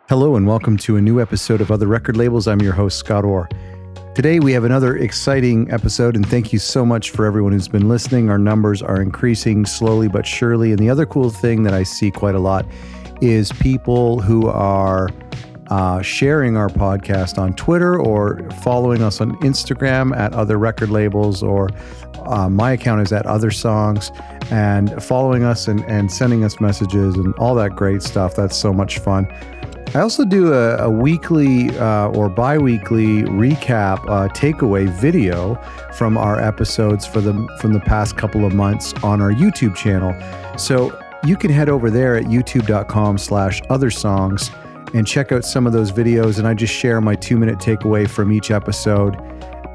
Hello and welcome to a new episode of Other Record Labels. I'm your host, Scott Orr. Today we have another exciting episode, and thank you so much for everyone who's been listening. Our numbers are increasing slowly but surely, and the other cool thing that I see quite a lot is people who are sharing our podcast on Twitter or following us on Instagram at Other Record Labels, or my account is at Other Songs, and following us and sending us messages and all that great stuff. That's so much fun. I also do a weekly or bi-weekly recap takeaway video from our episodes from the past couple of months on our YouTube channel. So you can head over there at youtube.com/othersongs and check out some of those videos. And I just share my 2-minute takeaway from each episode.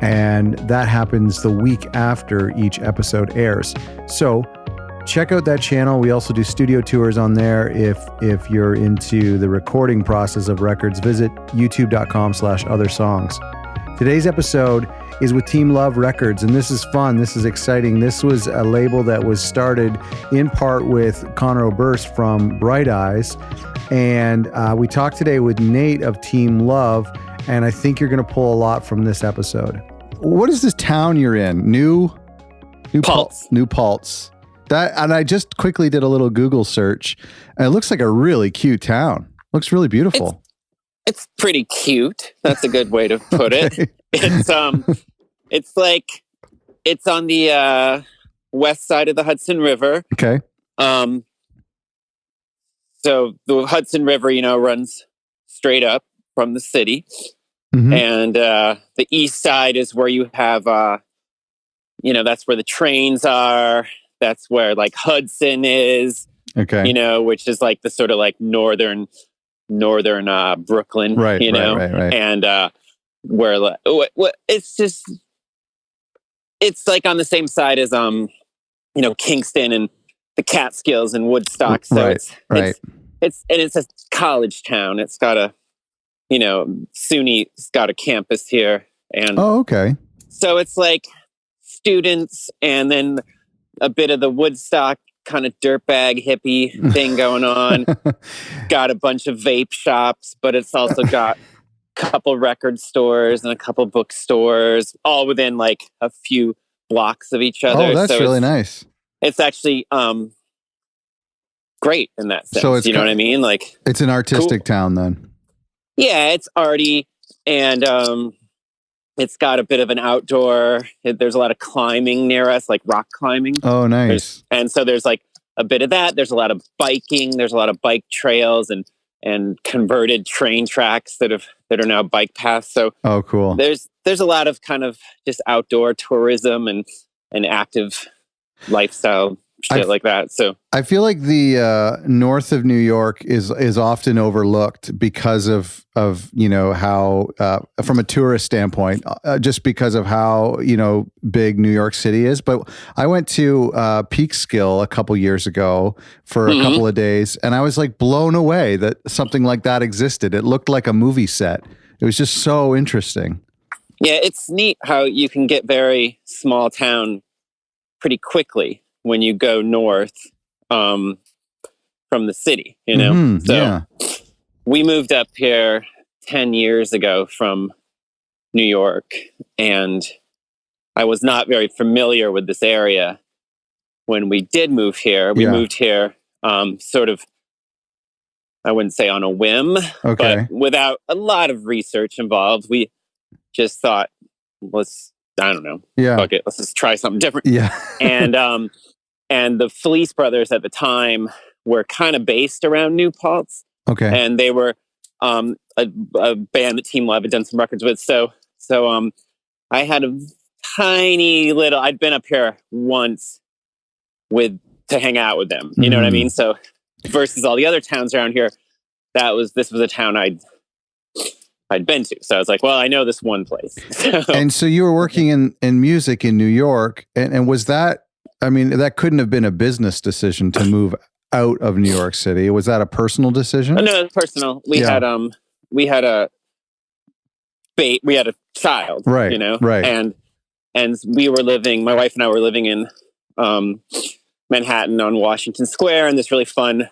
And that happens the week after each episode airs. So check out that channel. We also do studio tours on there. If you're into the recording process of records, visit youtube.com/othersongs. Today's episode is with Team Love Records, and this is fun. This is exciting. This was a label that was started in part with Conor Oberst from Bright Eyes. And we talked today with Nate of Team Love, and I think you're going to pull a lot from this episode. What is this town you're in? New Paltz. New Paltz. And I just quickly did a little Google search, and it looks like a really cute town. Looks really beautiful. It's pretty cute. That's a good way to put Okay. it. It's like it's on the west side of the Hudson River. Okay. So the Hudson River, runs straight up from the city, and the east side is where you have, that's where the trains are. That's where like Hudson is, Okay. Which is like the sort of like northern Brooklyn, Right. and where it's like on the same side as Kingston and the Catskills and Woodstock. So it's a college town. It's got a SUNY's got a campus here, and okay. so it's like students and then a bit of the Woodstock kind of dirtbag hippie thing going on. Got a bunch of vape shops, but it's also got a couple record stores and a couple bookstores, all within like a few blocks of each other. Oh, that's really nice. It's actually great in that sense. So it's you know what I mean? Like it's an artistic town then. Yeah, it's arty, and it's got a bit of an outdoor. There's a lot of climbing near us, like rock climbing. Oh, nice. And so there's like a bit of that. There's a lot of biking. There's a lot of bike trails and converted train tracks that are now bike paths. So cool. There's a lot of kind of just outdoor tourism and active lifestyle shit like that. So I feel like the north of New York is often overlooked because of how from a tourist standpoint, just because of how big New York City is. But I went to Peekskill a couple years ago for a couple of days, and I was like blown away that something like that existed. It looked like a movie set. It was just so interesting. Yeah, it's neat how you can get very small town pretty quickly when you go north from the city, We moved up here 10 years ago from New York, and I was not very familiar with this area when we did move here. We moved here sort of, I wouldn't say on a whim, but without a lot of research involved. We just thought, fuck it, let's just try something different. Yeah. And the Felice brothers at the time were kind of based around New Paltz. Okay. And they were a band that Team Love had done some records with. So I had a tiny little, I'd been up here once to hang out with them. You know what I mean? So versus all the other towns around here, this was a town I'd been to. So I was like, well, I know this one place. And so you were working in music in New York, and was that, that couldn't have been a business decision to move out of New York City. Was that a personal decision? No, it's personal. We had a child, right? Right. And we were living. My wife and I were living in Manhattan on Washington Square, in this really fun,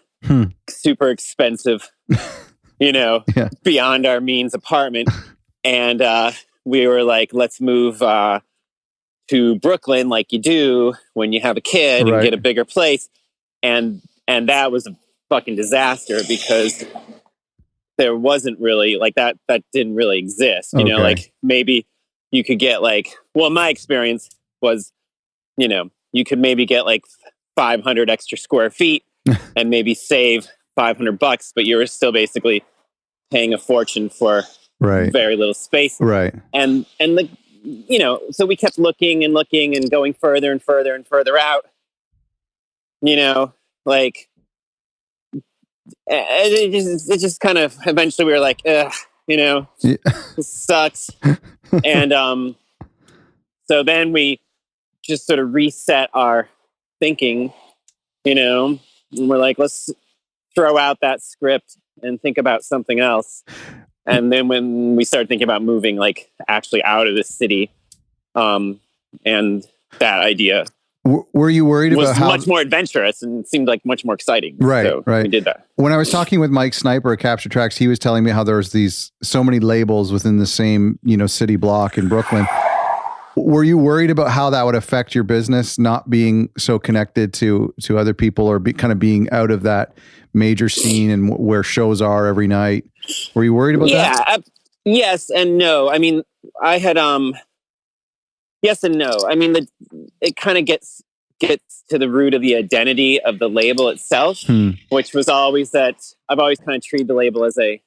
super expensive Yeah. beyond our means apartment. And we were like, let's move to Brooklyn like you do when you have a kid and Right. get a bigger place. And that was a fucking disaster because there wasn't really like that didn't really exist. Okay. Like maybe you could get like, well, my experience was, you could maybe get like 500 extra square feet and maybe save $500, but you were still basically paying a fortune for Right. very little space. Right. And so we kept looking and looking and going further and further and further out, like it just kind of eventually we were like, ugh, Yeah. this sucks. And so then we just sort of reset our thinking, and we're like, let's throw out that script and think about something else. And then when we started thinking about moving, like actually out of the city, and that idea Were you worried was about how much more adventurous and seemed like much more exciting? Right, so right. We did that. When I was talking with Mike Sniper at Capture Tracks, he was telling me how there was so many labels within the same, city block in Brooklyn. Were you worried about how that would affect your business, not being so connected to other people or kind of being out of that major scene and where shows are every night? Were you worried about that? Yes and no. I mean, I had yes and no. I mean, it kind of gets to the root of the identity of the label itself, which was always that I've always kind of treated the label as a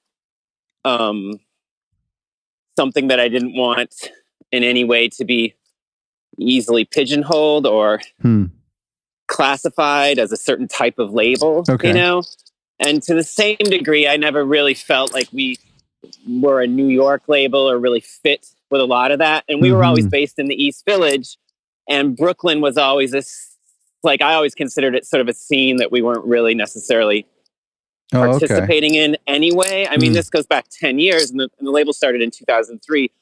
something that I didn't want in any way to be easily pigeonholed or classified as a certain type of label, Okay. And to the same degree, I never really felt like we were a New York label or really fit with a lot of that. And we were always based in the East Village, and Brooklyn was always this, like, I always considered it sort of a scene that we weren't really necessarily participating in anyway. I mean, this goes back 10 years and the label started in 2003.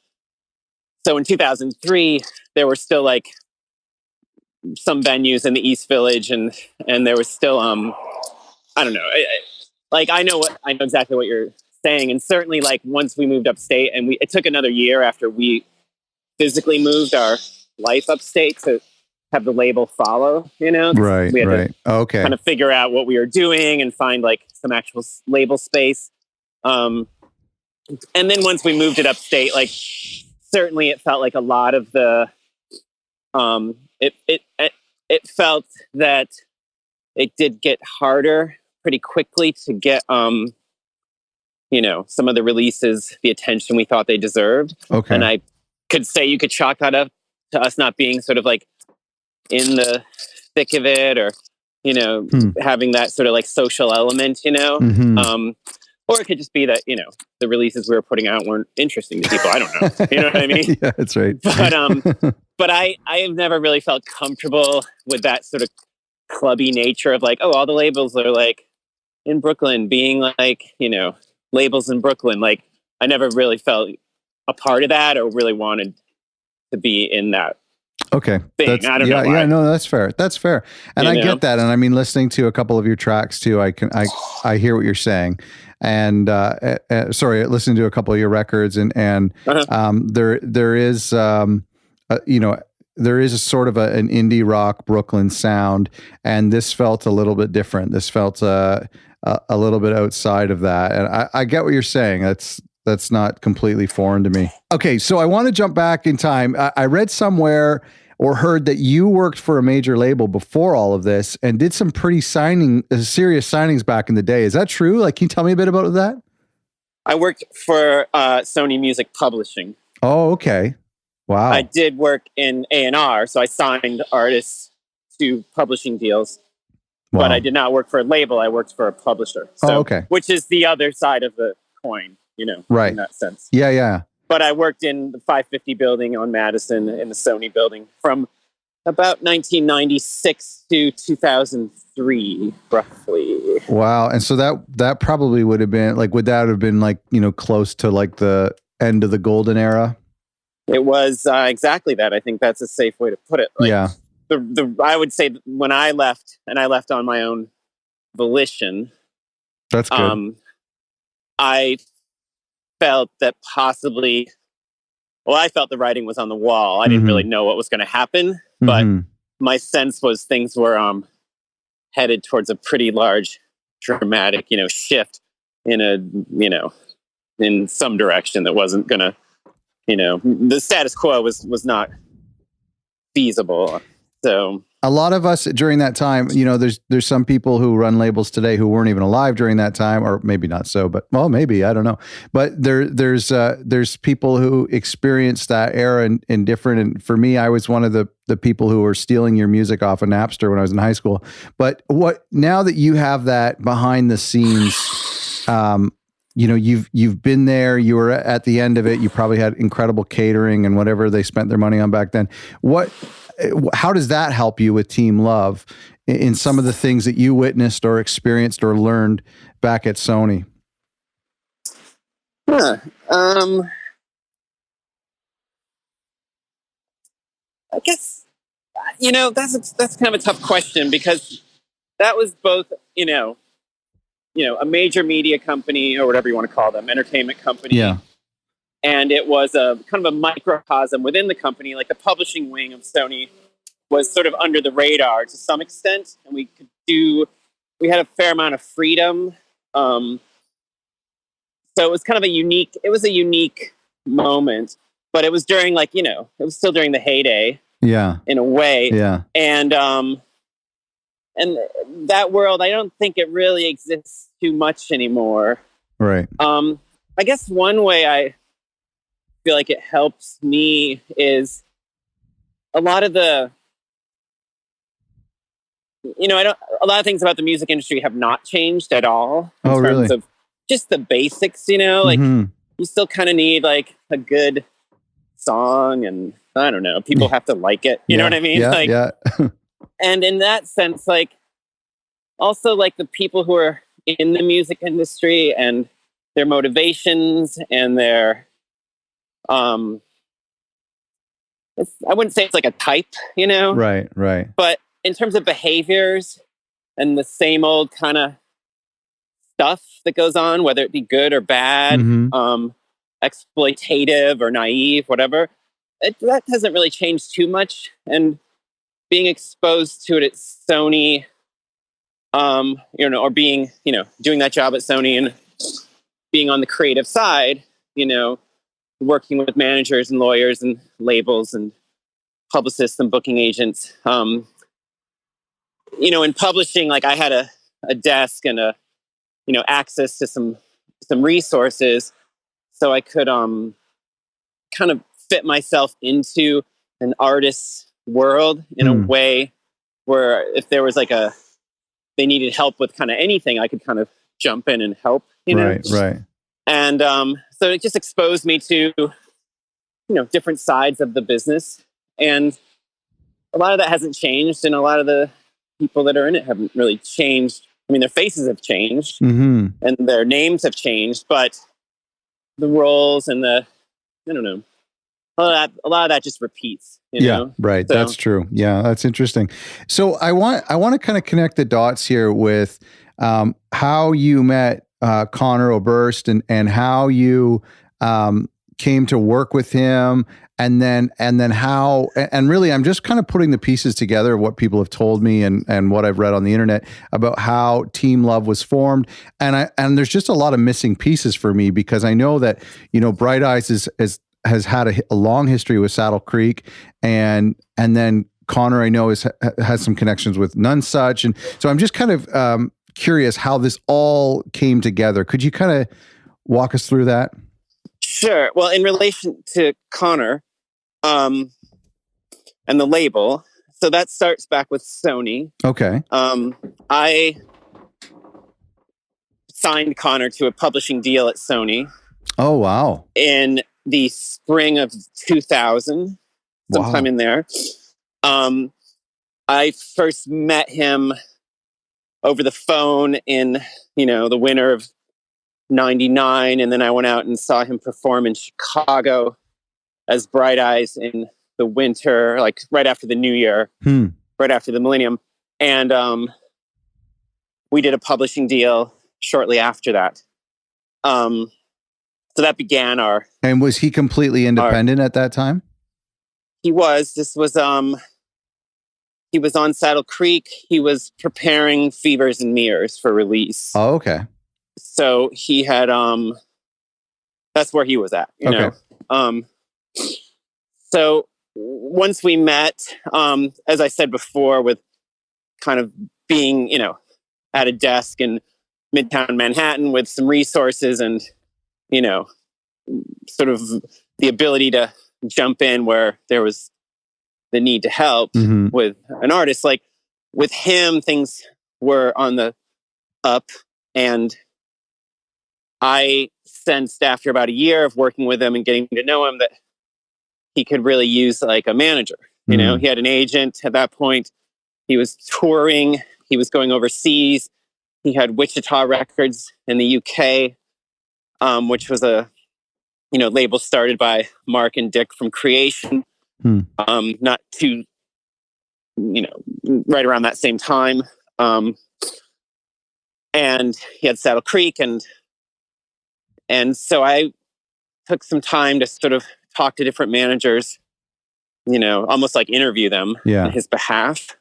So in 2003, there were still like some venues in the East Village and there was still, I don't know. I know exactly what you're saying. And certainly like once we moved upstate and it took another year after we physically moved our life upstate to have the label follow, Right. We had right. to kind of figure out what we were doing and find like some actual label space. And then once we moved it upstate, like certainly it felt like a lot of the, it felt that it did get harder pretty quickly to get, some of the releases, the attention we thought they deserved. Okay. And I could say you could chalk that up to us not being sort of like in the thick of it or, having that sort of like social element, or it could just be that, the releases we were putting out weren't interesting to people. I don't know. You know what I mean? Yeah, that's right. But I have never really felt comfortable with that sort of clubby nature of like, oh, all the labels are like in Brooklyn being like, labels in Brooklyn. Like I never really felt a part of that or really wanted to be in that. Okay. Thing. I don't know. Yeah, no, that's fair. That's fair. And I get that. And I mean, listening to a couple of your tracks too, I hear what you're saying. And, listening to a couple of your records and there is, there is a sort of an indie rock Brooklyn sound. And this felt a little bit different. This felt a little bit outside of that. And I get what you're saying. That's not completely foreign to me. Okay, so I want to jump back in time. I read somewhere or heard that you worked for a major label before all of this and did some pretty serious signings back in the day. Is that true? Like, can you tell me a bit about that? I worked for Sony Music Publishing. Oh, okay. Wow. I did work in A&R, so I signed artists to publishing deals. Wow. But I did not work for a label. I worked for a publisher. So, okay. Which is the other side of the coin, right. In that sense. Yeah. But I worked in the 550 building on Madison in the Sony building from about 1996 to 2003, roughly. Wow. And so that probably would have been like, would that have been like, close to like the end of the golden era? It was exactly that. I think that's a safe way to put it. Like, yeah. I would say when I left, and I left on my own volition. That's good. I felt that possibly, well, I felt the writing was on the wall. I didn't really know what was going to happen, but my sense was things were headed towards a pretty large, dramatic, shift in in some direction that wasn't going to, the status quo was not feasible. So a lot of us during that time, there's some people who run labels today who weren't even alive during that time, or maybe not so, but well, maybe, I don't know. But there's people who experienced that era in different. And for me, I was one of the people who were stealing your music off of Napster when I was in high school. But now that you have that behind the scenes, you've been there, you were at the end of it, you probably had incredible catering and whatever they spent their money on back then. How does that help you with Team Love in some of the things that you witnessed or experienced or learned back at Sony? I guess, that's kind of a tough question, because that was both, a major media company, or whatever you want to call them, entertainment company. Yeah. And it was a kind of a microcosm within the company. Like the publishing wing of Sony was sort of under the radar to some extent, and we had a fair amount of freedom. So it was kind of a unique moment, but it was during it was still during the heyday. Yeah. In a way. Yeah. And that world, I don't think it really exists too much anymore. Right. I guess one way I feel like it helps me is a lot of a lot of things about the music industry have not changed at all in terms of just the basics, you still kind of need like a good song, and I don't know, people have to like it. You know what I mean? Yeah. And in that sense, also the people who are in the music industry and their motivations and their, I wouldn't say it's like a type, Right. But in terms of behaviors and the same old kind of stuff that goes on, whether it be good or bad, exploitative or naive, whatever, that hasn't really changed too much. And being exposed to it at Sony, or being, doing that job at Sony and being on the creative side, working with managers and lawyers and labels and publicists and booking agents. In publishing, I had a desk and access to some resources, so I could kind of fit myself into an artist's world in a way where if there was they needed help with kind of anything, I could kind of jump in and help, Right. And so it just exposed me to, different sides of the business. And a lot of that hasn't changed. And a lot of the people that are in it haven't really changed. I mean, their faces have changed and their names have changed, but the roles and I don't know, a lot of that just repeats. Right. So, that's true. Yeah, that's interesting. So I want to kind of connect the dots here with how you met Conor Oberst and how you came to work with him, and then how, and really I'm just kind of putting the pieces together of what people have told me and what I've read on the internet about how Team Love was formed. And there's just a lot of missing pieces for me, because I know that, Bright Eyes has had a long history with Saddle Creek, and then Conor, I know, has some connections with None Such. And so I'm just kind of curious how this all came together. Could you kind of walk us through that? Sure. Well, in relation to Conor and the label, so that starts back with Sony. Okay. I signed Conor to a publishing deal at Sony. Oh, wow. In the spring of 2000, sometime in there. I first met him over the phone in, the winter of 99. And then I went out and saw him perform in Chicago as Bright Eyes in the winter, right after the new year, right after the millennium. And we did a publishing deal shortly after that. So that began our. And was he completely independent at that time? He was. He was on Saddle Creek. He was preparing Fevers and Mirrors for release. Oh, okay. So he had that's where he was at, you know. So once we met, as I said before, with kind of being, you know, at a desk in Midtown Manhattan with some resources and, you know, sort of the ability to jump in where there was the need to help with an artist. Like with him, things were on the up, and I sensed after about a year of working with him and getting to know him that he could really use like a manager. You know, he had an agent at that point. He was touring. He was going overseas. He had Wichita Records in the UK, which was a, you know, label started by Mark and Dick from Creation. Not too, you know, right around that same time. And he had Saddle Creek, and so I took some time to sort of talk to different managers, you know, almost like interview them on his behalf.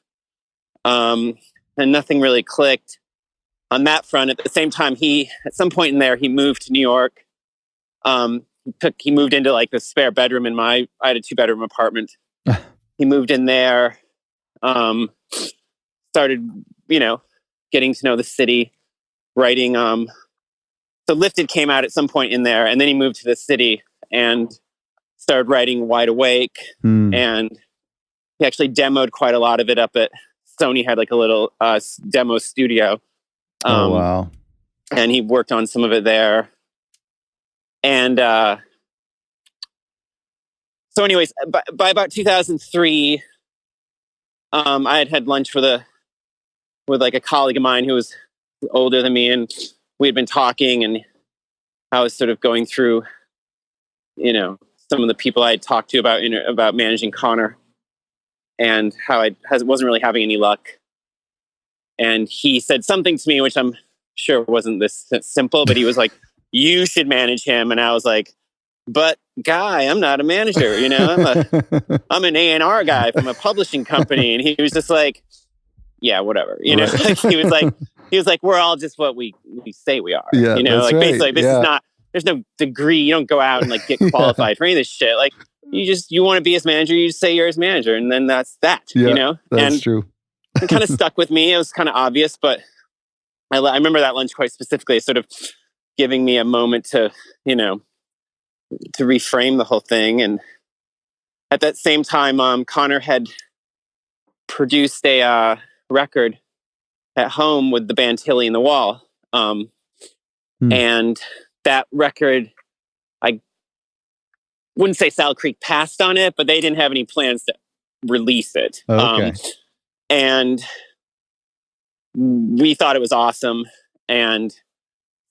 And nothing really clicked on that front. At the same time, at some point in there, he moved to New York. He moved into like the spare bedroom I had a 2-bedroom apartment. He moved in there, started, you know, getting to know the city, writing. So Lifted came out at some point in there, and then he moved to the city and started writing Wide Awake. And he actually demoed quite a lot of it up at Sony. Had like a little demo studio. Oh, wow. And he worked on some of it there. And so anyways, by about 2003, I had lunch with like a colleague of mine who was older than me, and we had been talking, and I was sort of going through, you know, some of the people I had talked to about managing Conor, and how I wasn't really having any luck. And he said something to me, which I'm sure wasn't this simple, but he was like, "You should manage him." And I was like, "But Guy, I'm not a manager, you know, I'm an A&R guy from a publishing company." And he was just like, "Yeah, whatever." You know, he was like, "We're all just what we say we are." Yeah, you know, like right. basically this is not, there's no degree. You don't go out and like get qualified for any of this shit. Like you want to be his manager, you just say you're his manager, and then that's that, you know? That's true. It kind of stuck with me. It was kind of obvious, but I remember that lunch quite specifically, sort of giving me a moment to, you know, to reframe the whole thing. And at that same time, Conor had produced a record at home with the band Tilly and the Wall. And that record, I wouldn't say Saddle Creek passed on it, but they didn't have any plans to release it. Okay. And we thought it was awesome. And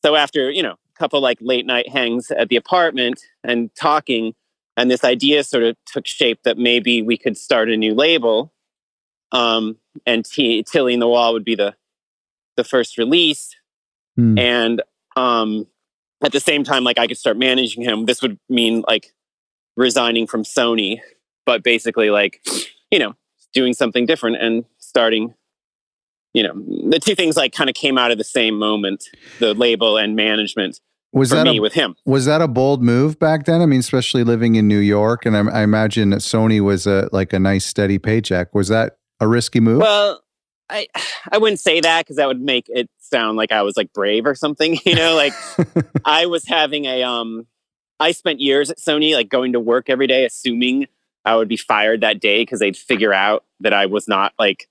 so after, you know, a couple like late night hangs at the apartment and talking, and this idea sort of took shape that maybe we could start a new label. And Tilly and the Wall would be the first release. And at the same time, like I could start managing him. This would mean like resigning from Sony, but basically like, you know, doing something different and starting, you know, the two things like kind of came out of the same moment, the label and management. With him. Was that a bold move back then? I mean, especially living in New York, and I imagine that Sony was a nice steady paycheck. Was that a risky move? Well, I wouldn't say that, because that would make it sound like I was like brave or something, you know, like I was having I spent years at Sony, like going to work every day, assuming I would be fired that day because they'd figure out that I was not like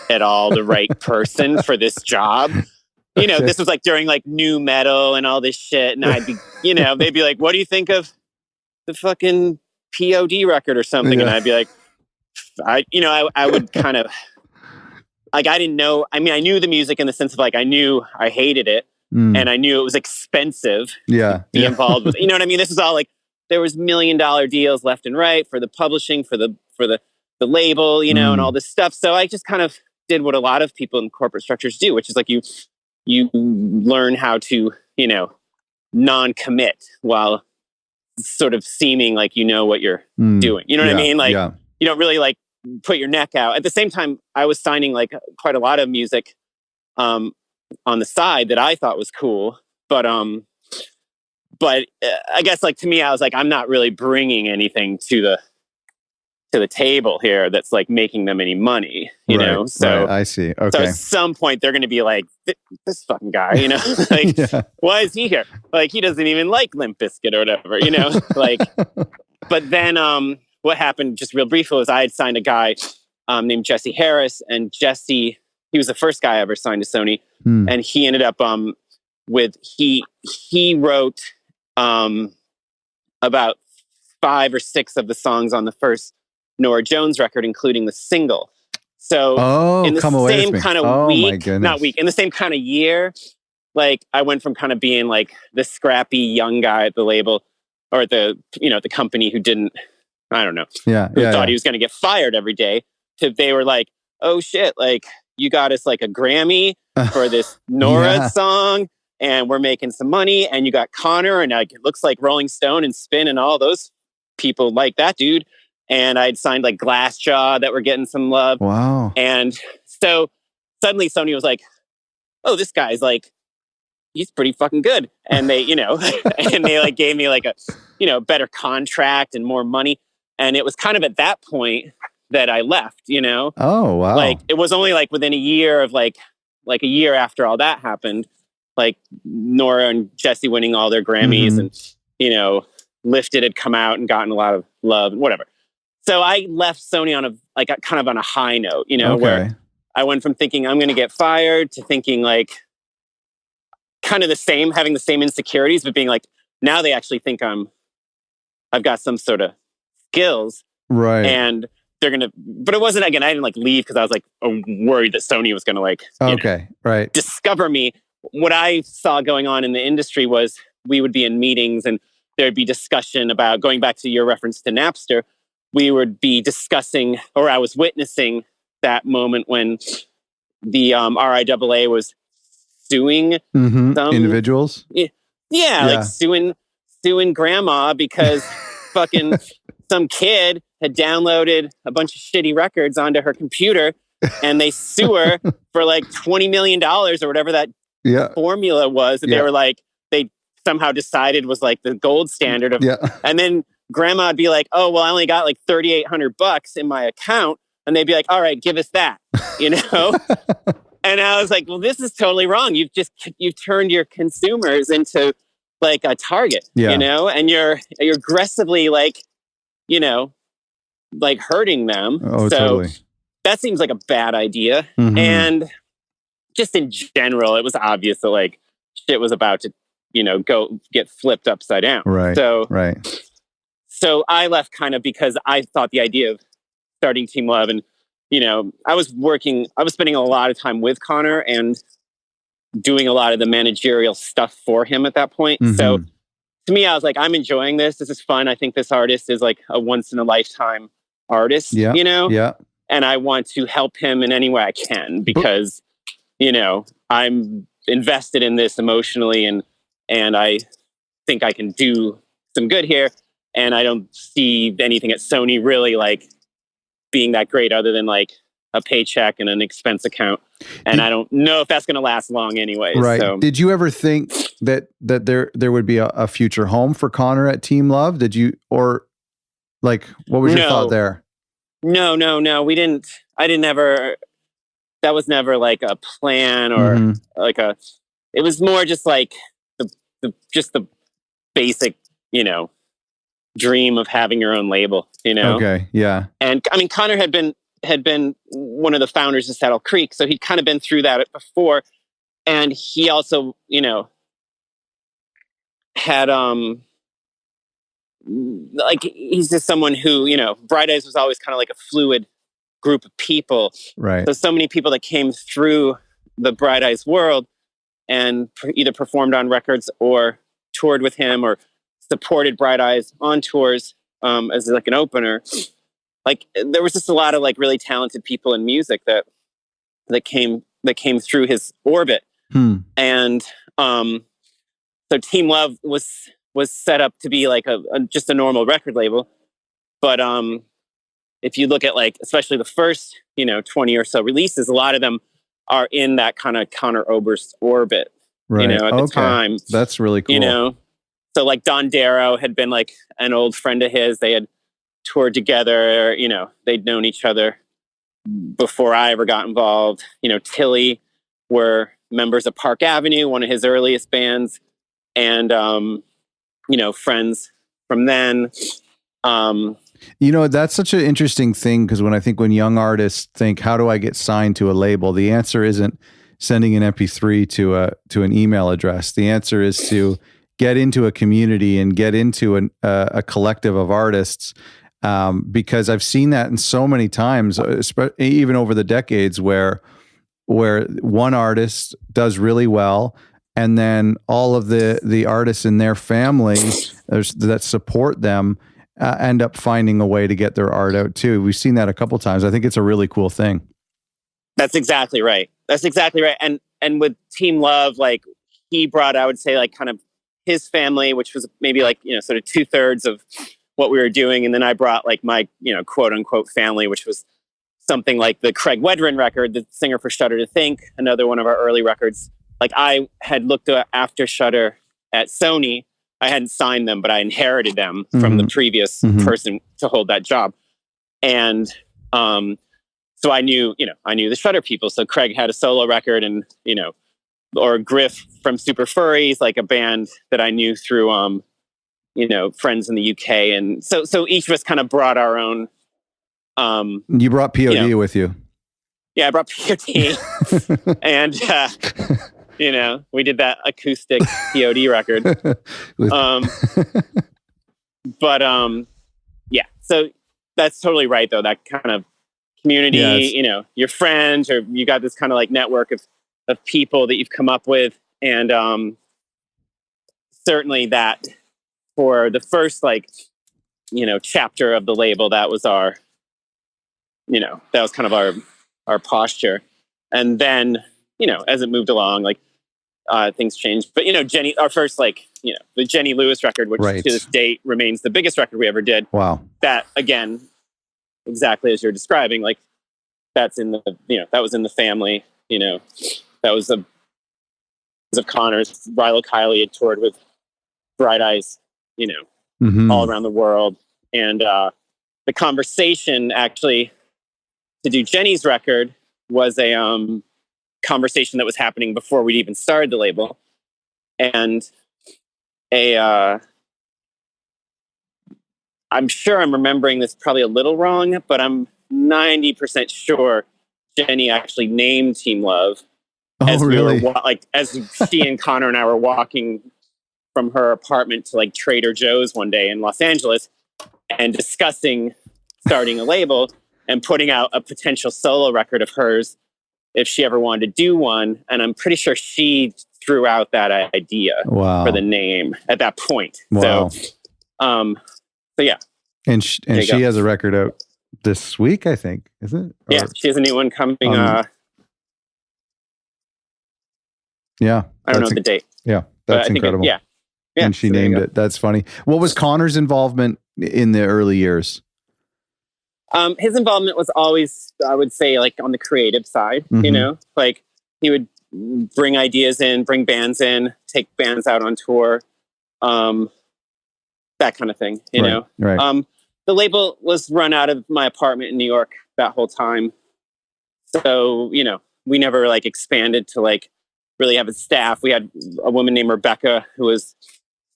at all the right person for this job. You know, this was like during like new metal and all this shit. And I'd be, you know, they'd be like, "What do you think of the fucking POD record or something?" And I'd be like, I would kind of, like, I didn't know. I mean, I knew the music in the sense of like, I knew I hated it, and I knew it was expensive to be involved with. You know what I mean? This is all like, there was $1 million deals left and right for the publishing, for the label, you know, and all this stuff. So I just kind of did what a lot of people in corporate structures do, which is like you learn how to, you know, non-commit while sort of seeming like you know what you're doing. You know what I mean? Like you don't really like put your neck out. At the same time, I was signing like quite a lot of music on the side that I thought was cool, but I guess like to me, I was like, I'm not really bringing anything to the table here that's like making them any money, you know? So I see. Okay. So at some point they're going to be like, this fucking guy, you know, like, why is he here? Like, he doesn't even like Limp Bizkit or whatever, you know, like, but then what happened just real briefly was I had signed a guy named Jesse Harris, and Jesse, he was the first guy I ever signed to Sony. And he ended up he wrote about 5 or 6 of the songs on the first Norah Jones record, including the single. So in the same kind of week, in the same kind of year, like I went from kind of being like the scrappy young guy at the label or the company who didn't, I don't know, who thought he was going to get fired every day, to they were like, oh shit, like you got us like a Grammy for this Norah song, and we're making some money, and you got Conor, and like, it looks like Rolling Stone and Spin and all those people like that dude. And I'd signed like Glassjaw that were getting some love. Wow. And so suddenly Sony was like, oh, this guy's like, he's pretty fucking good. And they, and they like gave me like a, better contract and more money. And it was kind of at that point that I left, Oh, wow. Like it was only like within a year of like a year after all that happened, like Norah and Jesse winning all their Grammys and, Lifted had come out and gotten a lot of love and whatever. So I left Sony on kind of on a high note, where I went from thinking I'm going to get fired to thinking like kind of having the same insecurities, but being like, now they actually think I've got some sort of skills. Right. And they're going to, but it wasn't, again, I didn't like leave because I was like worried that Sony was going to like, discover me. What I saw going on in the industry was we would be in meetings and there'd be discussion about, going back to your reference to Napster, we would be discussing, or I was witnessing that moment when the RIAA was suing some individuals. Yeah, like suing grandma because fucking some kid had downloaded a bunch of shitty records onto her computer, and they sue her for like $20 million or whatever that formula was that they were like, they somehow decided was like the gold standard of, and then grandma would be like, oh, well, I only got like $3,800 in my account. And they'd be like, all right, give us that, And I was like, well, this is totally wrong. You've turned your consumers into like a target, and you're aggressively like, like hurting them. Oh, so totally. That seems like a bad idea. And just in general, it was obvious that like shit was about to, go get flipped upside down. Right. So I left kind of because I thought the idea of starting Team Love, and, I was spending a lot of time with Conor and doing a lot of the managerial stuff for him at that point. So to me, I was like, I'm enjoying this. This is fun. I think this artist is like a once in a lifetime artist, and I want to help him in any way I can because, I'm invested in this emotionally and I think I can do some good here. And I don't see anything at Sony really like being that great other than like a paycheck and an expense account. And I don't know if that's going to last long anyway. Right. So. Did you ever think that there would be a future home for Conor at Team Love? Did you, or like, what was your thought there? No. We didn't, that was never like a plan or like it was more just like the basic, dream of having your own label, Okay. Yeah. And I mean, Conor had been one of the founders of Saddle Creek, so he'd kind of been through that before, and he also, had like he's just someone who, Bright Eyes was always kind of like a fluid group of people, right? So many people that came through the Bright Eyes world and either performed on records or toured with him or supported Bright Eyes on tours as like an opener. Like there was just a lot of like really talented people in music that came through his orbit. And so so Team Love was set up to be like just a normal record label. But if you look at like, especially the first, 20 or so releases, a lot of them are in that kind of Conor Oberst orbit, Right. at the time. That's really cool. So like Don Darrow had been like an old friend of his. They had toured together, they'd known each other before I ever got involved. Tilly were members of Park Avenue, one of his earliest bands, and friends from then. That's such an interesting thing, because when young artists think, how do I get signed to a label? The answer isn't sending an MP3 to an email address. The answer is to get into a community and get into a collective of artists. Because I've seen that in so many times, even over the decades, where one artist does really well, and then all of the artists in their family that support them end up finding a way to get their art out too. We've seen that a couple times. I think it's a really cool thing. That's exactly right. And with Team Love, like, he brought, I would say, like, kind of his family, which was maybe like, sort of 2/3 of what we were doing. And then I brought like my, quote unquote family, which was something like the Craig Wedren record, the singer for Shudder to Think, another one of our early records. Like, I had looked after Shudder at Sony. I hadn't signed them, but I inherited them from the previous person to hold that job. And so I knew the Shudder people. So Craig had a solo record, and, or Griff from Super Furries, like a band that I knew through, friends in the UK. And so each of us kind of brought our own. You brought POD with you. Yeah, I brought POD. And, we did that acoustic POD record. Yeah, so that's totally right, though. That kind of community, your friends, or you got this kind of like network of people that you've come up with. And certainly that for the first, like, chapter of the label, that was our, that was kind of our posture. And then, as it moved along, like, things changed. But, Jenny, our first, like, the Jenny Lewis record, which to this date remains the biggest record we ever did. Wow. That, again, exactly as you're describing, like, that's in the, that was in the family, that was of Conor's. Rilo Kiley had toured with Bright Eyes, all around the world. And the conversation, actually, to do Jenny's record was a conversation that was happening before we'd even started the label. And I'm sure I'm remembering this probably a little wrong, but I'm 90% sure Jenny actually named Team Love. Oh, really? As she and Conor and I were walking from her apartment to like Trader Joe's one day in Los Angeles and discussing starting a label and putting out a potential solo record of hers if she ever wanted to do one. And I'm pretty sure she threw out that idea for the name at that point. Wow. So yeah. And she has a record out this week, I think, is it? Yeah, she has a new one coming. Yeah. I don't know the date. Yeah, that's incredible. Yeah. And she named it. That's funny. What was Conor's involvement in the early years? His involvement was always, I would say, like on the creative side, like he would bring ideas in, bring bands in, take bands out on tour, that kind of thing, know? Right. The label was run out of my apartment in New York that whole time. So, we never like expanded to like really have a staff. We had a woman named Rebecca who was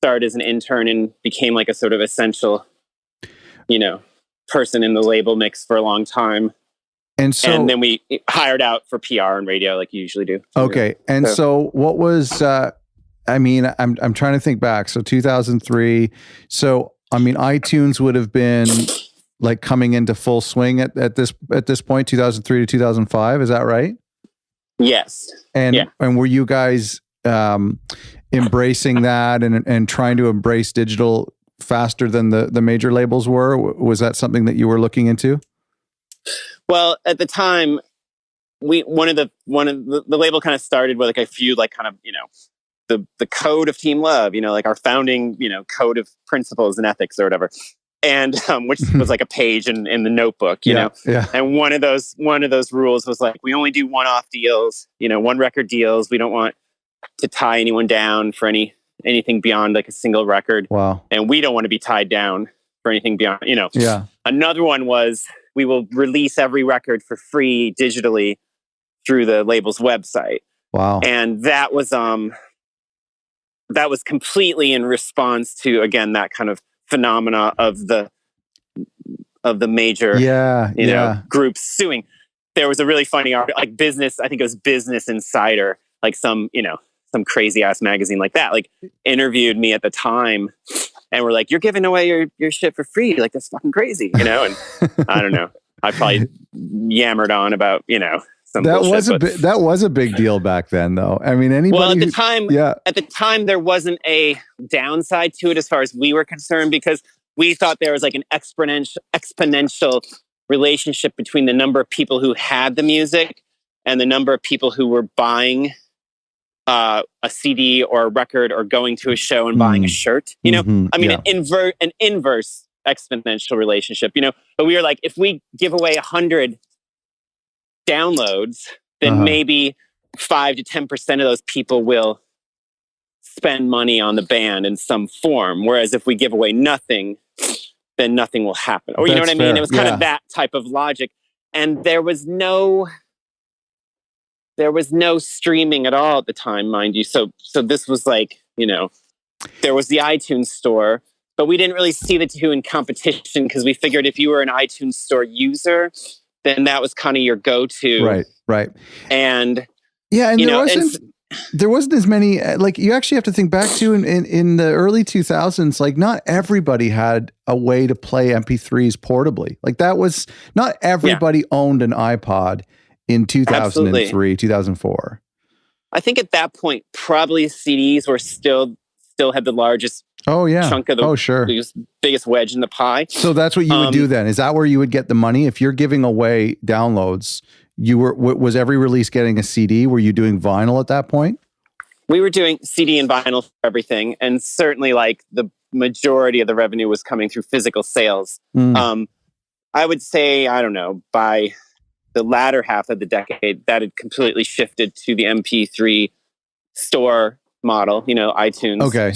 started as an intern and became like a sort of essential, person in the label mix for a long time. And then we hired out for PR and radio like you usually do. Okay. And so what was, I'm trying to think back. So 2003. So, iTunes would have been like coming into full swing at this point, 2003 to 2005. Is that right? Yes. And were you guys embracing that and trying to embrace digital faster than the major labels were? Was that something that you were looking into? Well, at the time, the label kind of started with like a few like kind of the code of Team Love, like our founding, code of principles and ethics or whatever. And which was like a page in the notebook, Yeah. And one of those rules was like, we only do one-off deals, one record deals. We don't want to tie anyone down for anything beyond like a single record. Wow. And we don't want to be tied down for anything beyond, Yeah. Another one was we will release every record for free digitally through the label's website. Wow. And that was completely in response to, again, that kind of phenomena of the major groups suing. There was a really funny article, like Business, I think it was Business Insider, like some crazy ass magazine like that, like interviewed me at the time and were like, you're giving away your shit for free, like that's fucking crazy, and I don't know, I probably yammered on about some that bullshit, that was a big deal back then, though. I mean, anybody. Well, at the time, there wasn't a downside to it as far as we were concerned, because we thought there was like an exponential relationship between the number of people who had the music and the number of people who were buying a CD or a record or going to a show and buying a shirt. An inverse exponential relationship. But we were like, if we give away 100 downloads, then maybe 5 to 10% of those people will spend money on the band in some form. Whereas if we give away nothing, then nothing will happen. Or you know what I mean? It was kind of that type of logic. And there was no streaming at all at the time, mind you. So this was like, there was the iTunes store, but we didn't really see the two in competition because we figured if you were an iTunes store user, then that was kind of your go-to. Right. And there wasn't as many, like you actually have to think back to in the early 2000s, like not everybody had a way to play MP3s portably. Like that was not everybody owned an iPod in 2003, Absolutely. 2004. I think at that point, probably CDs were still had the largest chunk of the biggest wedge in the pie. So that's what you would do then. Is that where you would get the money? If you're giving away downloads, was every release getting a CD? Were you doing vinyl at that point? We were doing CD and vinyl for everything. And certainly like the majority of the revenue was coming through physical sales. I would say, I don't know, by the latter half of the decade, that had completely shifted to the MP3 store model, iTunes. Okay.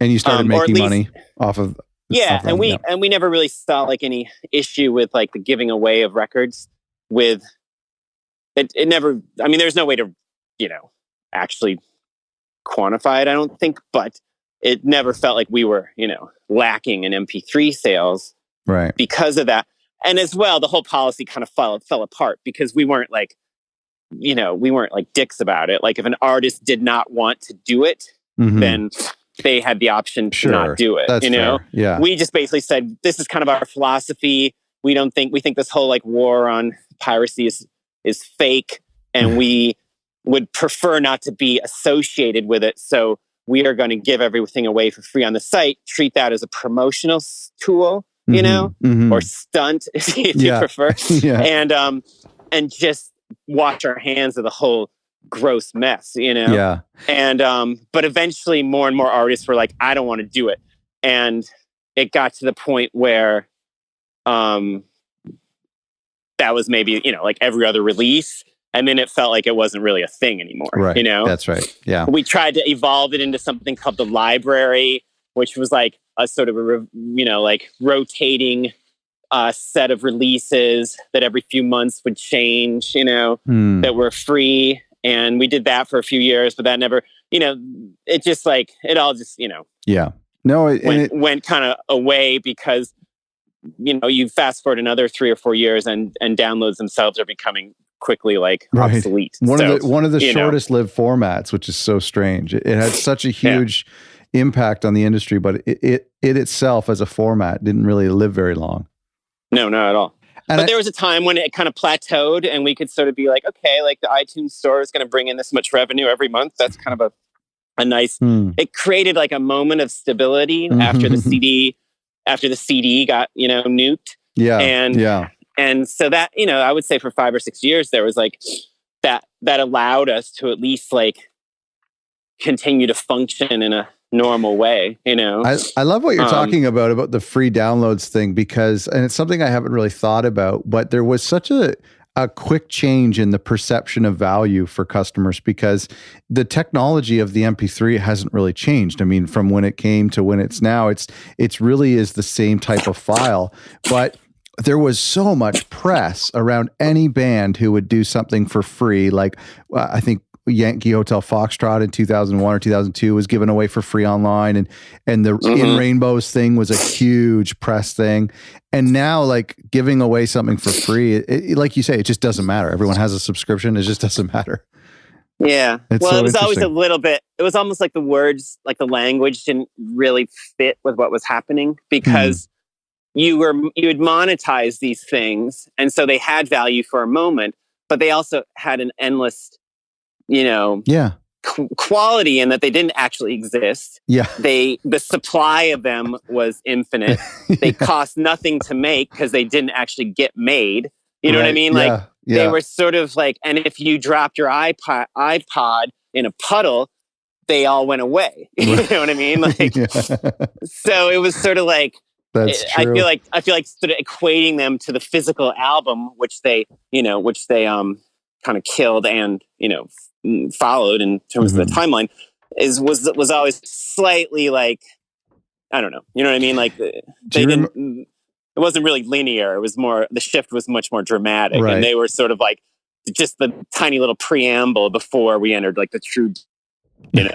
And you started making money off of and we never really saw like any issue with like the giving away of records with it never, I mean, there's no way to, actually quantify it, I don't think, but it never felt like we were, lacking in MP3 sales. Right. Because of that. And as well, the whole policy kind of fell apart because we weren't like, dicks about it. Like if an artist did not want to do it, then they had the option to not do it. That's fair. Yeah. We just basically said, this is kind of our philosophy. We think this whole like war on piracy is fake, and we would prefer not to be associated with it. So we are going to give everything away for free on the site, treat that as a promotional tool, or stunt if you prefer. And just wash our hands of the whole gross mess, Yeah. And but eventually more and more artists were like, I don't want to do it. And it got to the point where that was maybe, like every other release. And then it felt like it wasn't really a thing anymore. Right. That's right. Yeah. We tried to evolve it into something called the library, which was like a sort of like rotating set of releases that every few months would change, that were free. And we did that for a few years, but that never, it just like, it all just, Yeah. No, it went kind of away because, you fast forward another 3 or 4 years and downloads themselves are becoming quickly like obsolete. One of the shortest lived formats, which is so strange. It had such a huge impact on the industry, but it itself as a format didn't really live very long. No, not at all. But there was a time when it kind of plateaued and we could sort of be like, okay, like the iTunes store is going to bring in this much revenue every month. That's kind of a nice, it created like a moment of stability after the CD got, nuked. Yeah. And so that, I would say for 5 or 6 years, there was like that allowed us to at least like continue to function in a normal way, you know? I love what you're talking about the free downloads thing, because, and it's something I haven't really thought about, but there was such a quick change in the perception of value for customers, because the technology of the MP3 hasn't really changed. I mean, from when it came to when it's now, it's really is the same type of file, but there was so much press around any band who would do something for free. Like I think Yankee Hotel Foxtrot in 2001 or 2002 was given away for free online, and the In Rainbows thing was a huge press thing. And now, like, giving away something for free, like you say, it just doesn't matter. Everyone has a subscription. It just doesn't matter. Yeah. Well, it was always a little bit, it was almost like the words, like the language didn't really fit with what was happening, because you would monetize these things. And so they had value for a moment, but they also had an endless, quality in that they didn't actually exist. Yeah. The supply of them was infinite. They cost nothing to make because they didn't actually get made. You know what I mean? Like they were sort of like, and if you dropped your iPod in a puddle, they all went away. You know what I mean? Like, so it was sort of like, that's true. I feel like sort of equating them to the physical album, which they kind of killed and, followed in terms of the timeline, was always slightly like, I don't know. You know what I mean? Like it wasn't really linear. It was more, the shift was much more dramatic. Right. And they were sort of like just the tiny little preamble before we entered like the true, Do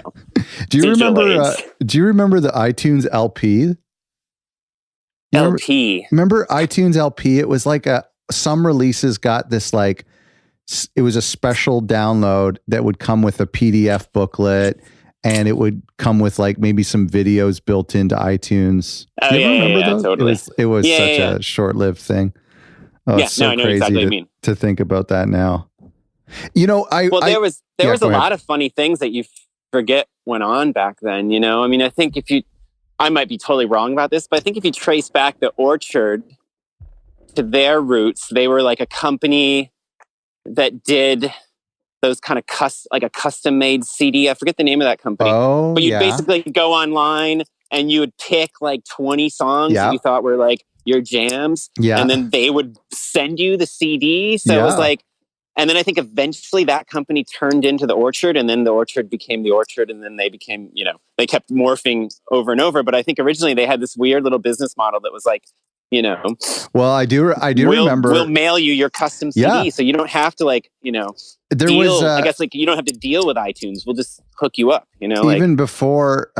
you remember the iTunes LP? Remember iTunes LP? It was like some releases got this, like, it was a special download that would come with a PDF booklet, and it would come with like maybe some videos built into iTunes. Oh, you remember those? Totally. It was such a short-lived thing. Oh, it's so I know crazy exactly what you mean. to think about that now. There was a lot of funny things that you forget went on back then. I mean, I think I might be totally wrong about this, but I think if you trace back the Orchard to their roots, they were like a company that did those kind of custom made CD. I forget the name of that company. Oh, but you'd basically go online and you would pick like 20 songs that you thought were like your jams. Yeah. And then they would send you the CD. So it was like, and then I think eventually that company turned into the Orchard, and then the Orchard became the Orchard, and then they became, they kept morphing over and over. But I think originally they had this weird little business model that was like, well, I do remember. We'll mail you your custom CD, so you don't have to I guess like you don't have to deal with iTunes. We'll just hook you up. Even before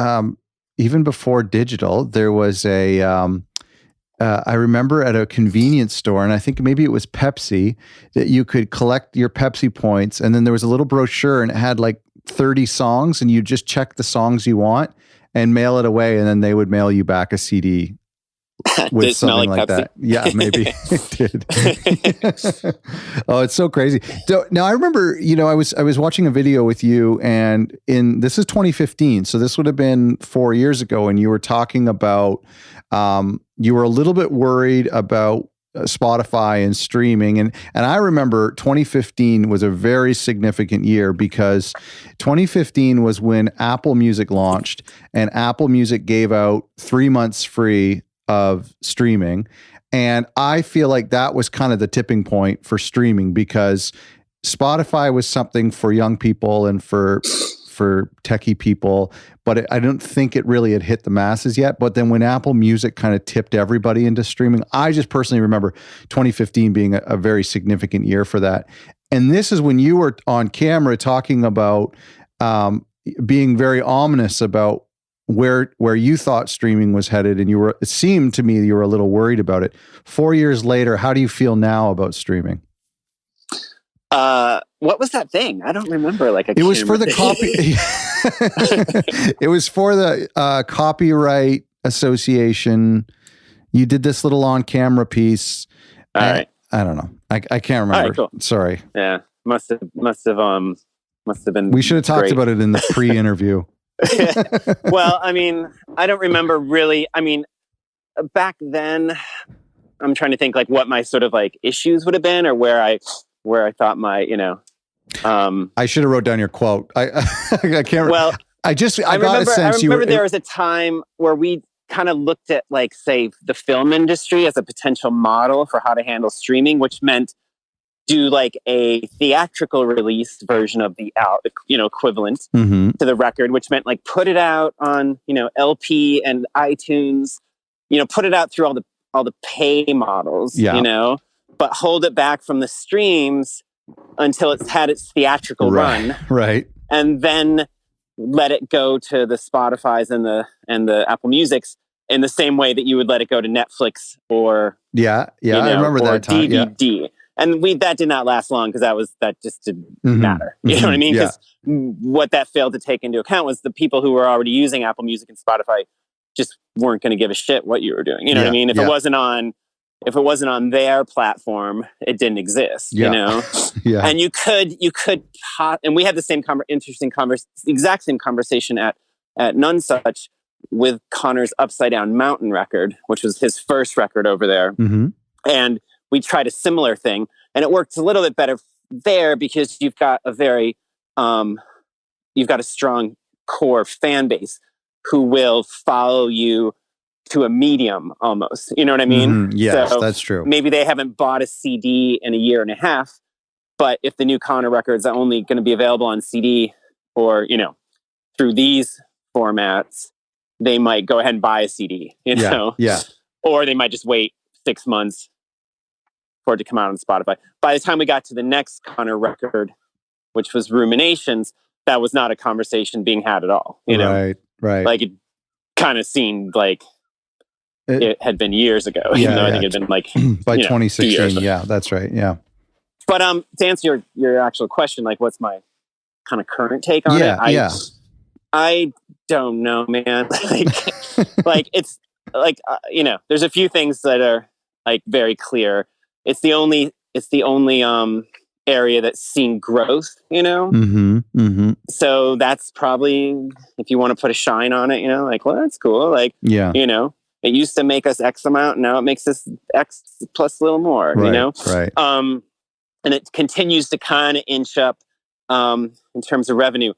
digital, there was I remember at a convenience store, and I think maybe it was Pepsi, that you could collect your Pepsi points, and then there was a little brochure, and it had like 30 songs, and you just check the songs you want and mail it away, and then they would mail you back a CD. With something like that. Yeah, maybe it did. Oh, it's so crazy. So now I remember, I was watching a video with you, and this is 2015. So this would have been 4 years ago. And you were talking about, you were a little bit worried about Spotify and streaming. And I remember 2015 was a very significant year, because 2015 was when Apple Music launched, and Apple Music gave out 3 months free of streaming. And I feel like that was kind of the tipping point for streaming, because Spotify was something for young people and for techie people, but I don't think it really had hit the masses yet. But then when Apple Music kind of tipped everybody into streaming, I just personally remember 2015 being a very significant year for that. And this is when you were on camera talking about being very ominous about where you thought streaming was headed, and it seemed to me you were a little worried about it. 4 years later, how do you feel now about streaming? What was that thing? I don't remember. It was for the It was for the Copyright Association. You did this little on-camera piece. All right. I don't know. I can't remember. All right, cool. Sorry. Yeah, must have been. We should have talked about it in the pre-interview. Well, I mean, I don't remember really. I mean, back then, I'm trying to think like what my sort of like issues would have been, or where I thought my, I should have wrote down your quote. I can't. Well, I got a sense there was a time where we kind of looked at, like, say, the film industry as a potential model for how to handle streaming, which meant do like a theatrical release version of the equivalent to the record, which meant like put it out on, LP and iTunes, put it out through all the pay models, but hold it back from the streams until it's had its theatrical run. Right. And then let it go to the Spotify's and the Apple Music's in the same way that you would let it go to Netflix or I remember that time. DVD. And that did not last long because that just didn't matter. You know what I mean? Because what that failed to take into account was the people who were already using Apple Music and Spotify just weren't going to give a shit what you were doing. You know what I mean? If it wasn't on their platform, it didn't exist. You know? And you could, and we had the same exact same conversation at None Such with Conor's Upside Down Mountain record, which was his first record over there, and we tried a similar thing, and it worked a little bit better there because you've got a strong core fan base who will follow you to a medium almost. You know what I mean? Yes, so that's true. Maybe they haven't bought a CD in a year and a half, but if the new Conor records are only going to be available on CD or, through these formats, they might go ahead and buy a CD, or they might just wait 6 months for it to come out on Spotify. By the time we got to the next Conor record, which was Ruminations, that was not a conversation being had at all. Right. Like it kind of seemed like it had been years ago. Even though I think it had been like by 2016. Yeah, that's right. Yeah. But to answer your actual question, like what's my kind of current take on it? I don't know, man. like it's like there's a few things that are like very clear. It's the only area that's seen growth, So that's probably, if you want to put a shine on it, like, well, that's cool. Like, it used to make us X amount. Now it makes us X plus a little more, Right. And it continues to kind of inch up, in terms of revenue.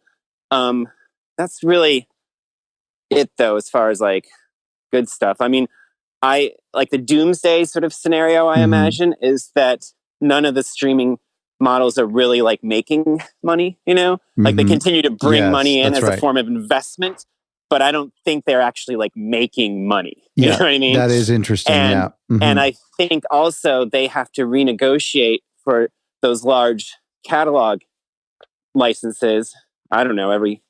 That's really it though, as far as like good stuff. I mean, I like the doomsday sort of scenario I imagine is that none of the streaming models are really like making money, like they continue to bring money in as a form of investment, but I don't think they're actually like making money. You know what I mean? That is interesting. And, and I think also they have to renegotiate for those large catalog licenses. I don't know, every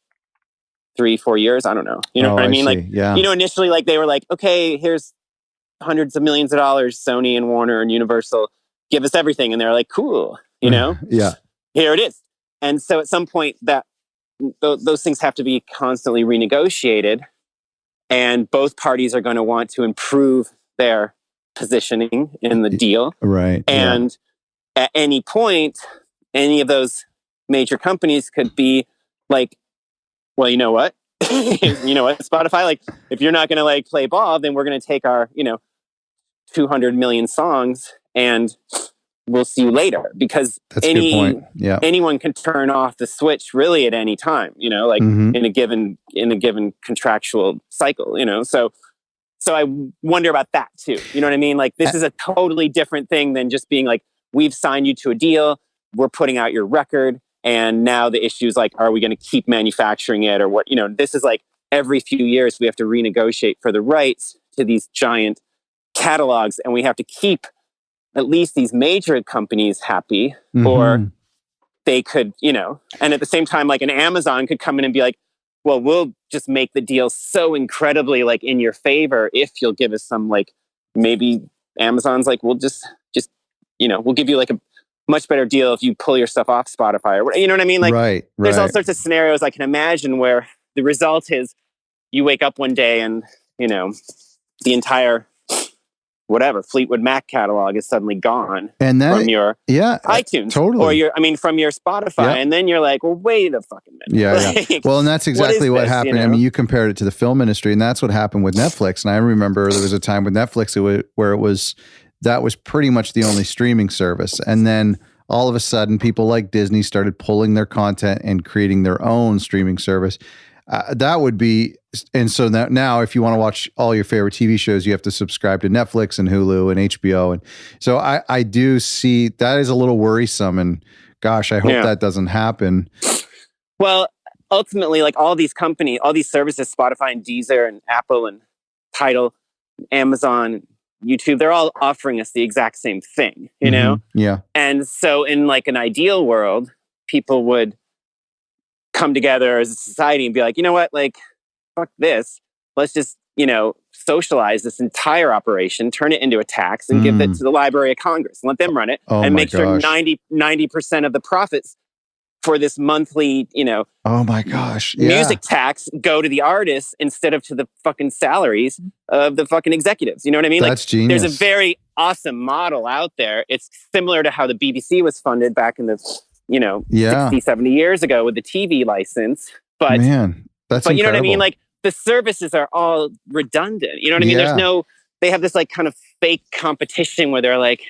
3-4 years. I don't know. You know what I mean? Like, initially like they were like, okay, here's hundreds of millions of dollars, Sony and Warner and Universal, give us everything. And they're like, cool, here it is. And so at some point that those things have to be constantly renegotiated, and both parties are going to want to improve their positioning in the deal. Right. And at any point, any of those major companies could be like, well, you know what? Spotify, like, if you're not going to like play ball, then we're going to take our, 200 million songs and we'll see you later, because that's a good point. Anyone can turn off the switch really at any time, in a given contractual cycle, so I wonder about that too. You know what I mean? Like, this is a totally different thing than just being like, we've signed you to a deal, we're putting out your record, and now the issue is like, are we going to keep manufacturing it or what? This is like every few years we have to renegotiate for the rights to these giant catalogs, and we have to keep at least these major companies happy, or they could, and at the same time, like an Amazon could come in and be like, well, we'll just make the deal so incredibly like in your favor if you'll give us some, like, maybe Amazon's like, we'll just we'll give you like a much better deal if you pull your stuff off Spotify, or you know what I mean? Like, right. There's all sorts of scenarios I can imagine where the result is you wake up one day and, the entire whatever Fleetwood Mac catalog is suddenly gone from your iTunes, totally, or from your Spotify, and then you're like, well, wait a fucking minute. Like, well, and that's exactly what happened. I mean, you compared it to the film industry, and that's what happened with Netflix. And I remember there was a time with Netflix where that was pretty much the only streaming service, and then all of a sudden, people like Disney started pulling their content and creating their own streaming service. That would be, and so now if you want to watch all your favorite TV shows, you have to subscribe to Netflix and Hulu and HBO. And so I do see that is a little worrisome, and gosh, I hope that doesn't happen. Well, ultimately, like all these companies, all these services, Spotify and Deezer and Apple and Tidal, Amazon, YouTube, they're all offering us the exact same thing, you know? Yeah. And so in like an ideal world, people would come together as a society and be like, you know what, like, fuck this. Let's just, socialize this entire operation, turn it into a tax and give it to the Library of Congress and let them run it and make sure 90% of the profits for this monthly, oh my gosh, music tax go to the artists instead of to the fucking salaries of the fucking executives. You know what I mean? That's genius. There's a very awesome model out there. It's similar to how the BBC was funded back in the, 60, 70 years ago with the TV license. But man, that's but incredible. You know what I mean? Like the services are all redundant. You know what I mean? There's they have this like kind of fake competition where they're like,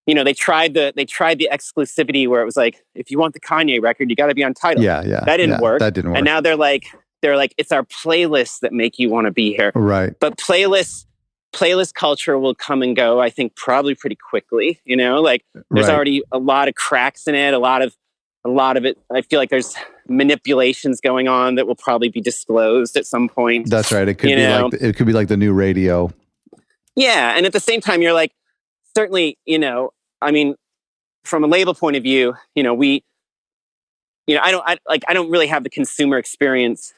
they tried the exclusivity where it was like, if you want the Kanye record, you got to be on Tidal. Yeah. That didn't work. That didn't work. And now they're like, it's our playlists that make you want to be here. Right. But playlist culture will come and go, I think, probably pretty quickly. Like there's already a lot of cracks in it. A lot of it. I feel like there's manipulations going on that will probably be disclosed at some point. That's right. It could be like the new radio. Yeah, and at the same time, you're like, certainly, I mean, from a label point of view, I don't really have the consumer experience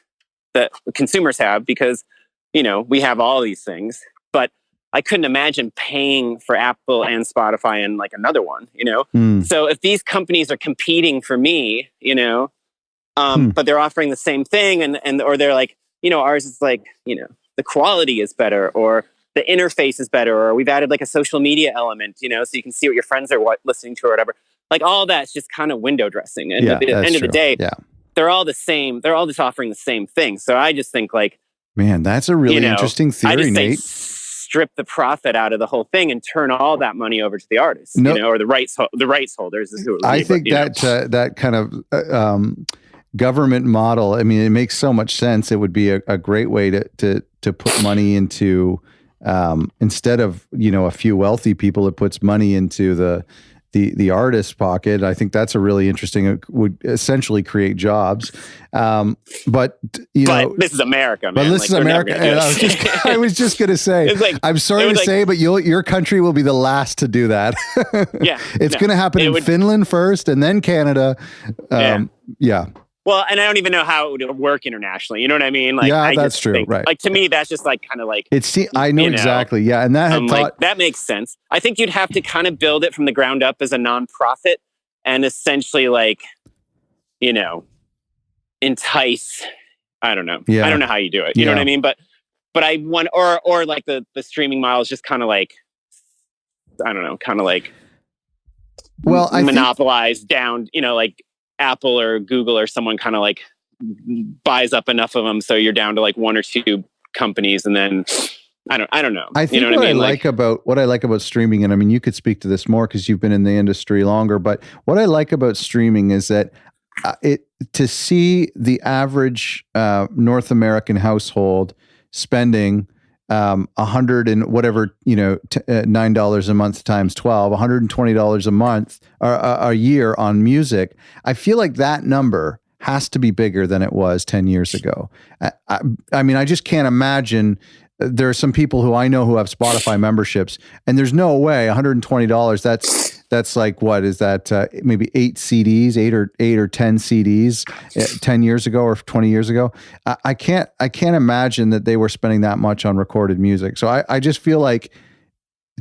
that consumers have because, we have all these things, but I couldn't imagine paying for Apple and Spotify and like another one, So if these companies are competing for me, but they're offering the same thing or they're like, ours is like, the quality is better or the interface is better, or we've added like a social media element, so you can see what your friends are listening to or whatever. Like all that's just kind of window dressing. And at the end of the day, they're all the same. They're all just offering the same thing. So I just think like, man, that's a really interesting theory, I just Nate. Strip the profit out of the whole thing and turn all that money over to the artists, or the rights holders. Is who I think that kind of government model. I mean, it makes so much sense. It would be a great way to put money into. Instead of, a few wealthy people, it puts money into the artist's pocket. I think that's a really interesting, it would essentially create jobs. But this is America, man. But this is America. And I was just going to say, I'm sorry to say, but your country will be the last to do that. Yeah. It's going to happen in Finland first and then Canada. Yeah. Well, and I don't even know how it would work internationally. You know what I mean? Like, that's true. Think, right. Like to me, that's just like kind of like I know exactly. Yeah, and that makes sense. I think you'd have to kind of build it from the ground up as a nonprofit, and essentially like, entice. I don't know. Yeah. I don't know how you do it. You know what I mean? But I want or like the streaming model is just kind of like, I don't know, kind of like, I monopolized down. Like. Apple or Google or someone kind of like buys up enough of them so you're down to like one or two companies, and then I don't know. I think what I like about streaming, and I mean you could speak to this more because you've been in the industry longer, but what I like about streaming is that to see the average North American household spending $100 and whatever, $9 a month times 12, $120 a month or a year on music. I feel like that number has to be bigger than it was 10 years ago. I mean, I just can't imagine. There are some people who I know who have Spotify memberships, and there's no way $120. That's like, what is that? Maybe 8 CDs, 8 or 10 CDs 10 years ago or 20 years ago. I can't imagine that they were spending that much on recorded music. So I just feel like,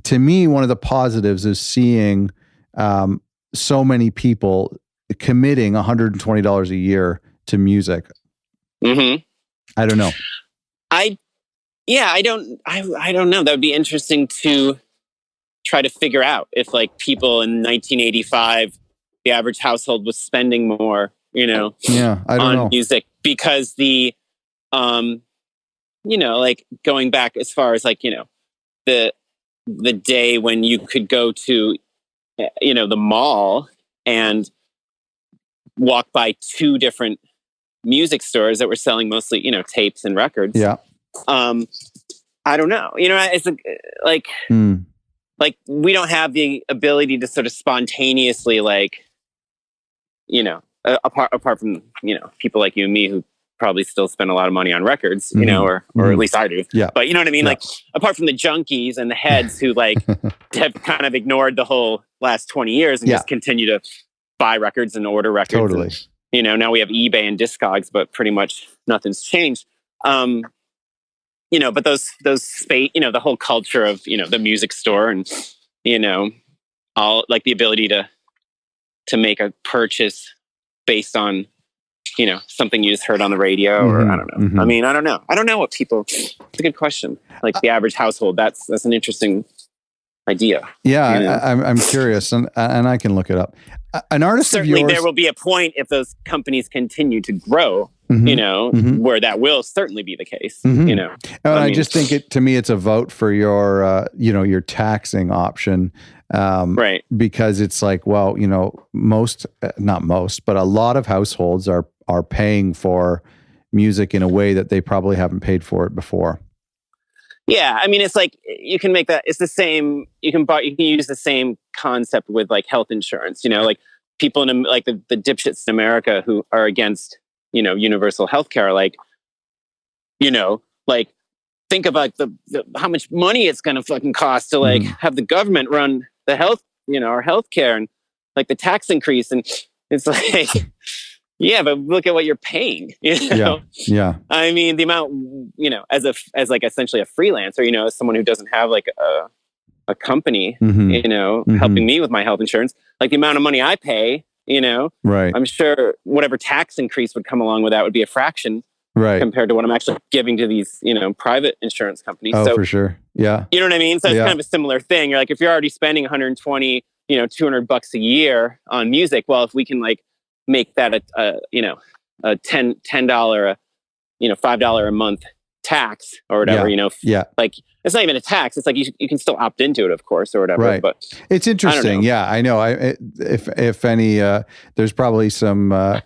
to me, one of the positives is seeing so many people committing $120 a year to music. Mm-hmm. I don't know. I don't know. That would be interesting to try to figure out if like people in 1985, the average household was spending more, on music because the, like going back as far as like, the day when you could go to, the mall and walk by two different music stores that were selling mostly, tapes and records. Yeah. I don't know. It's like we don't have the ability to sort of spontaneously, like, apart from, people like you and me who probably still spend a lot of money on records, or at least I do. Yeah. But you know what I mean? Yeah. Like, apart from the junkies and the heads who like have kind of ignored the whole last 20 years and just continue to buy records and order records. Totally. And, now we have eBay and Discogs, but pretty much nothing's changed. But those space, the whole culture of, the music store and, all like the ability to make a purchase based on, something you just heard on the radio, or I don't know. Mm-hmm. I mean, I don't know. I don't know what people, it's a good question. Like the average household, that's an interesting idea. Yeah. I'm curious and I can look it up. An artist certainly of yours, there will be a point if those companies continue to grow, where that will certainly be the case, And I just think to me, it's a vote for your, your taxing option. Right. Because it's like, well, not most, but a lot of households are paying for music in a way that they probably haven't paid for it before. Yeah. I mean, it's like, you can make that, it's the same, you can use the same concept with like health insurance, like people in like the dipshits in America who are against, universal healthcare, like, like think about the how much money it's going to fucking cost to like have the government run the health, our healthcare, and like the tax increase. And it's like, yeah, but look at what you're paying, Yeah. I mean, the amount, as like essentially a freelancer, as someone who doesn't have like a company, helping me with my health insurance, like the amount of money I pay, right. I'm sure whatever tax increase would come along with that would be a fraction, right, compared to what I'm actually giving to these, private insurance companies. Oh, so, for sure. Yeah. You know what I mean? So it's kind of a similar thing. You're like, if you're already spending 120, $200 a year on music, well, if we can like make that a $10, $5 a month tax or whatever, like it's not even a tax. It's like you can still opt into it, of course, or whatever. Right. But it's interesting. Yeah, I know. If any, there's probably some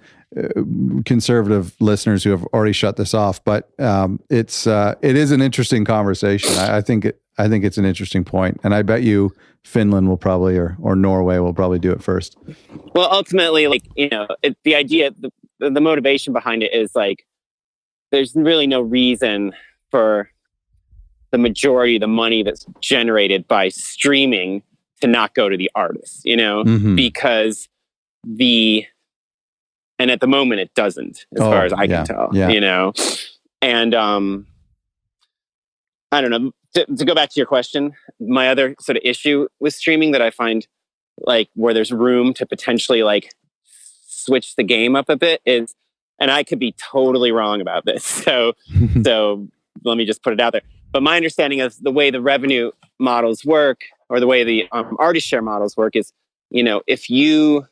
conservative listeners who have already shut this off, but it is an interesting conversation. I think it's an interesting point, and I bet you Finland will probably or Norway will probably do it first. Well, ultimately, like the idea, the motivation behind it is like there's really no reason for the majority of the money that's generated by streaming to not go to the artists, because and at the moment it doesn't, as far as I can tell, and I don't know, to go back to your question, my other sort of issue with streaming that I find like where there's room to potentially like switch the game up a bit is, and I could be totally wrong about this. So let me just put it out there. But my understanding of the way the revenue models work, or the way the artist share models work, is, if you,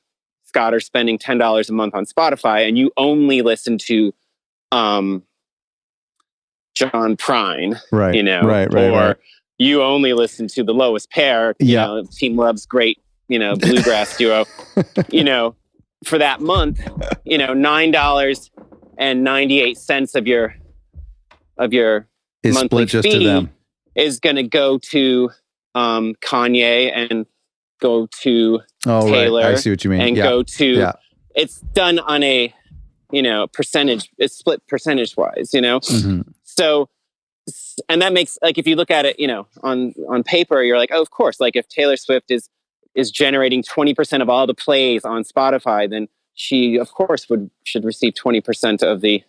Scott, are spending $10 a month on Spotify and you only listen to John Prine, right. You only listen to the Lowest Pair, Team Love's great, bluegrass duo, for that month, $9.98 of your is monthly split just fee to them. Is going to go to Kanye and go to Taylor. Right. I see what you mean. And go to, it's done on a, percentage, it's split percentage wise, So, and that makes, like, if you look at it, on paper, you're like, oh, of course, like if Taylor Swift is generating 20% of all the plays on Spotify, then she, of course, should receive 20% of the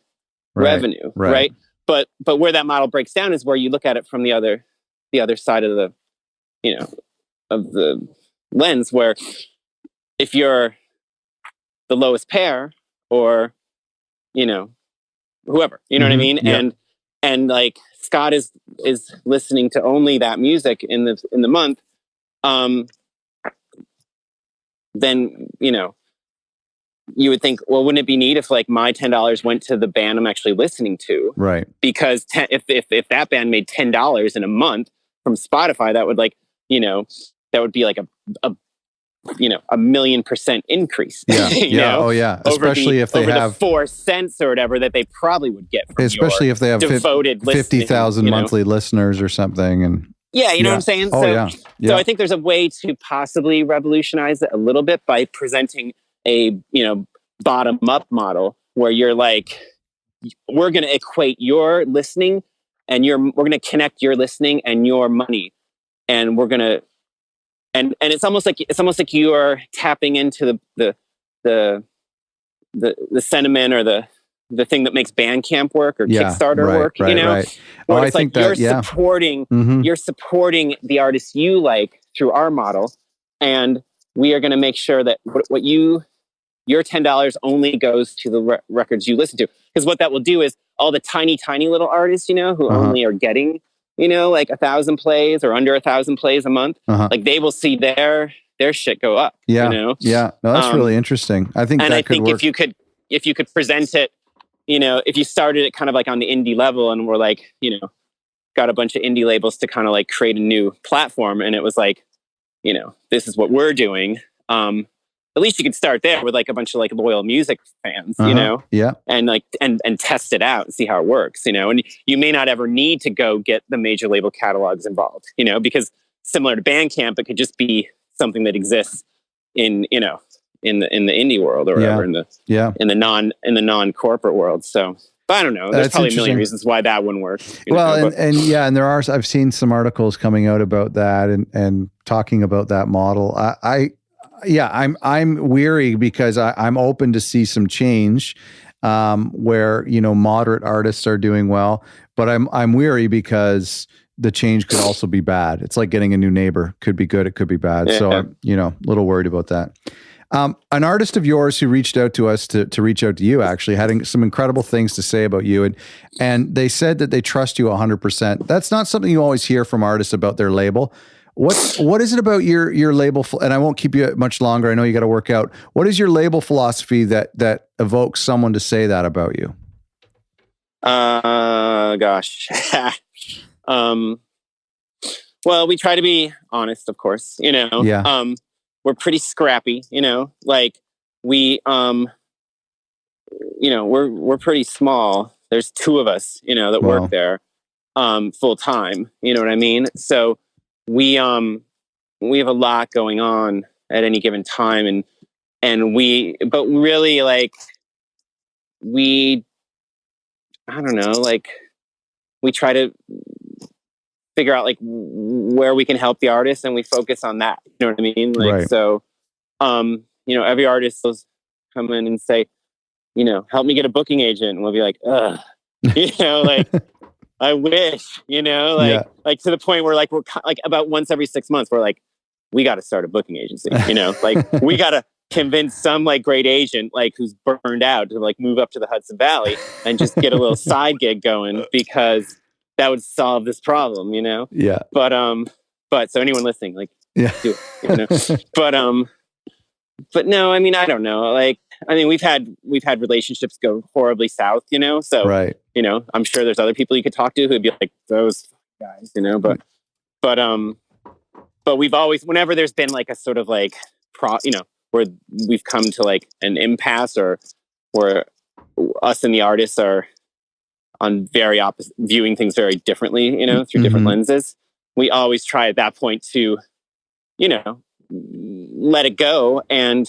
revenue, right? But where that model breaks down is where you look at it from the other side of the, of the lens, where if you're the Lowest Pair or, whoever, what I mean? Yeah. And like Scott is listening to only that music in the month, then, you would think, well, wouldn't it be neat if like my $10 went to the band I'm actually listening to? Right. Because if that band made $10 in a month from Spotify, that would like, that would be like a a 1,000,000% increase. Yeah. Yeah. Oh yeah. Especially if they have the 4 cents or whatever that they probably would get from especially if they have devoted 50,000 monthly listeners or something. And yeah, you know what I'm saying? Oh, yeah. So I think there's a way to possibly revolutionize it a little bit by presenting a, bottom up model where you're like, we're going to equate your listening and we're going to connect your listening and your money. And we're going to, and it's almost like you're tapping into the sentiment or the thing that makes Bandcamp work or Kickstarter work, Right. Where it's like you're supporting the artists you like through our model, and we are going to make sure that what your $10 only goes to the records you listen to. Because what that will do is all the tiny little artists, who only are getting, like 1,000 plays or under 1,000 plays a month, like they will see their shit go up. Yeah. Yeah. No, that's really interesting. I think if you could present it, if you started it kind of like on the indie level and we're like, got a bunch of indie labels to kind of like create a new platform, and it was like, this is what we're doing. At least you could start there with like a bunch of like loyal music fans, yeah, and like and test it out and see how it works, and you may not ever need to go get the major label catalogs involved, because similar to Bandcamp, it could just be something that exists in in the indie world or whatever, in the non corporate world. So, but I don't know. There's probably a million reasons why that wouldn't work. And there are. I've seen some articles coming out about that and talking about that model. I'm weary because I'm open to see some change where moderate artists are doing well, but I'm weary because the change could also be bad. It's like getting a new neighbor. Could be good, it could be bad. Yeah. So I'm a little worried about that. An artist of yours who reached out to us to reach out to you actually had some incredible things to say about you, and they said that they trust you 100%. That's not something you always hear from artists about their label. What is it about your label? And I won't keep you much longer. I know you got to work out. What is your label philosophy that evokes someone to say that about you? Gosh. Well, we try to be honest, of course, Yeah. We're pretty scrappy, like we, we're pretty small. There's 2 of us, that work there, full time, you know what I mean? So we have a lot going on at any given time. But really like, I don't know, like we try to figure out like where we can help the artist and we focus on that. You know what I mean? Like, right. So, every artist will come in and say, help me get a booking agent. And we'll be like, ugh, like, I wish, like to the point where like, we're like about once every 6 months, we're like, we got to start a booking agency, like we got to convince some like great agent, like who's burned out to like move up to the Hudson Valley and just get a little side gig going because that would solve this problem, Yeah. But so anyone listening, like, yeah, do it, but no, I mean, I don't know. Like, I mean, we've had relationships go horribly south, so, right. I'm sure there's other people you could talk to who'd be like those guys, but we've always, whenever there's been like a sort of like, where we've come to like an impasse or where us and the artists are on very opposite, viewing things very differently, through different lenses. We always try at that point to, let it go and,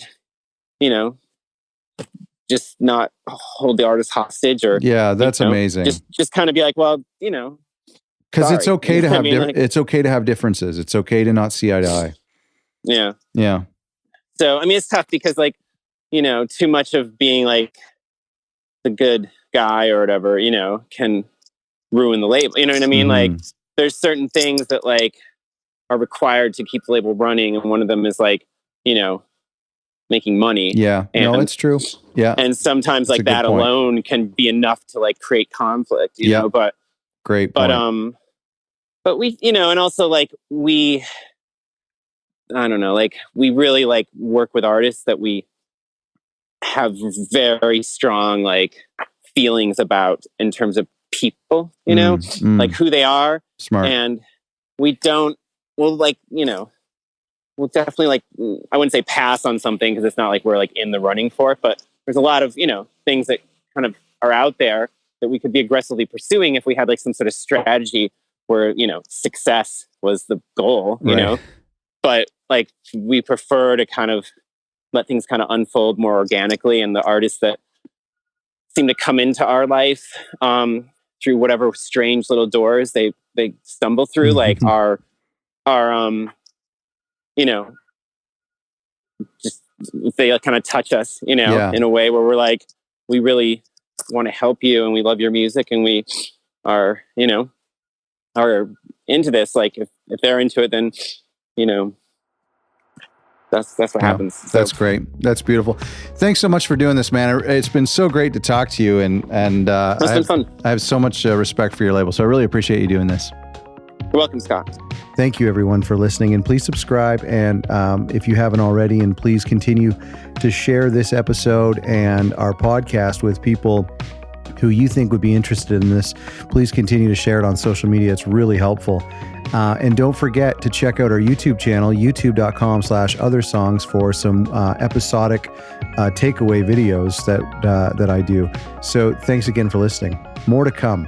just not hold the artist hostage or. Yeah, that's amazing. Just kind of be like, well, because it's okay to have, it's okay to have differences. It's okay to not see eye to eye. Yeah. Yeah. So, I mean, it's tough because like, too much of being like the good guy or whatever, can ruin the label. You know what I mean? Like there's certain things that like are required to keep the label running. And one of them is like, making money. Yeah. No, it's true. Yeah. And sometimes that's like that alone can be enough to like create conflict, you know, but great point. But we, and also like I don't know, like we really like work with artists that we have very strong like feelings about in terms of people, like who they are. Smart. And we don't, well, like, we'll definitely like, I wouldn't say pass on something because it's not like we're like in the running for it, but there's a lot of, things that kind of are out there that we could be aggressively pursuing if we had like some sort of strategy where, success was the goal, but like we prefer to kind of let things kind of unfold more organically. And the artists that seem to come into our life through whatever strange little doors they stumble through, like are just they kind of touch us, in a way where we're like, we really want to help you and we love your music and we are, are into this. Like if they're into it, then, that's what happens. So. That's great. That's beautiful. Thanks so much for doing this, man. It's been so great to talk to you, and it's been fun. I have so much respect for your label, so I really appreciate you doing this. You're welcome, Scott. Thank you, everyone, for listening, and please subscribe. And if you haven't already, and please continue to share this episode and our podcast with people who you think would be interested in this. Please continue to share it on social media. It's really helpful. And don't forget to check out our YouTube channel, youtube.com/othersongs, for some episodic takeaway videos that I do. So thanks again for listening. More to come.